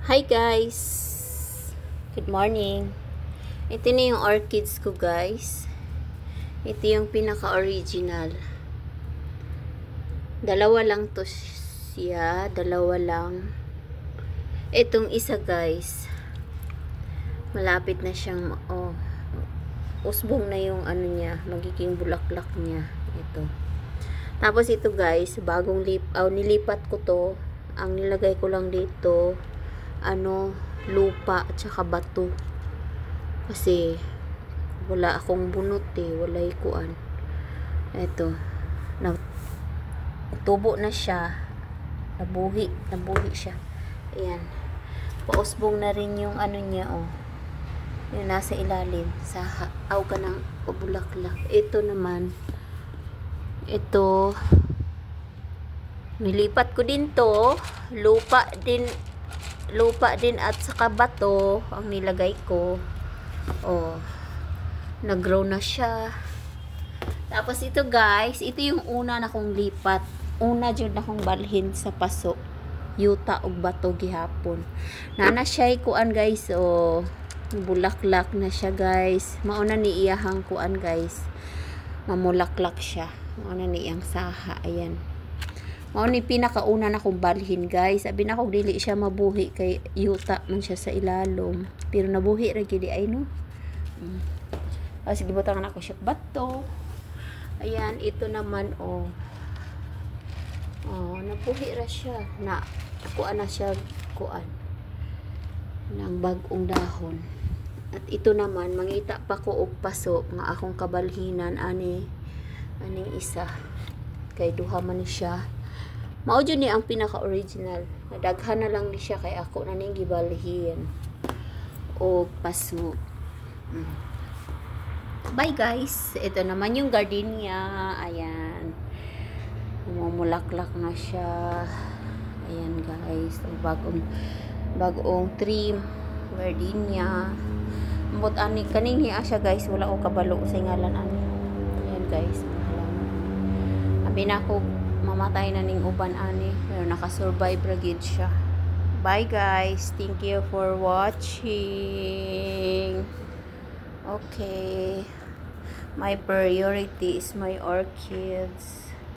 Hi guys! Good morning! Ito na yung orchids ko guys. Ito yung pinaka-original. Dalawa lang to siya. Dalawa lang. Itong isa guys. Malapit na siyang usbong na yung ano niya. Magiging bulaklak niya. Ito. Tapos ito guys. Bagong nilipat ko to. Ang nilagay ko lang dito lupa at saka bato kasi wala akong bunot wala ikuan. Eto tubo na siya, nabuhi siya. Ayan, pausbong na rin yung niya yung nasa ilalim sa aw ka ng bulaklak. Ito naman, ito nilipat ko din to, lupa din at saka bato ang nilagay ko. Nag-grow na siya. Tapos ito guys, ito yung una na kong lipat. Una jud na kong balhin sa paso. Yuta og bato gihapon. Nana siya kuan guys, bulaklak na siya guys. Mauna ni iyahang kuan guys. Mamulaklak siya. Mauna ni iyang saha. Ayan. Mao ni pinakauna na kong balhin guys. Sabi na kong dili siya mabuhi kay yuta man siya sa ilalom. Pero nabuhi ra gyud ay no. Sige butang na ko siya bato. Ayan, ito naman nabuhi ra siya. Kuan na siya kuan ng bagong dahon. At ito naman mangita pa ko og paso nga akong kabalhinan aning isa. Kay duha man ni siya. Mao jud ni ang pinaka-original. Nadaghan na lang ni siya kay ako na ning gibalhin o paso. Bye guys. Ito naman yung gardenia. Ayan. Mumulaklak na siya. Ayan guys. Bagong trim gardenia. Ambot ani kaning niya siya guys. Wala ko kabalo sa ngalan ani. Ayan guys. Abi na ko mamatay na ning uban ani pero nakasurvive ra gid siya. Bye guys, thank you for watching. Okay, my priority is my orchids.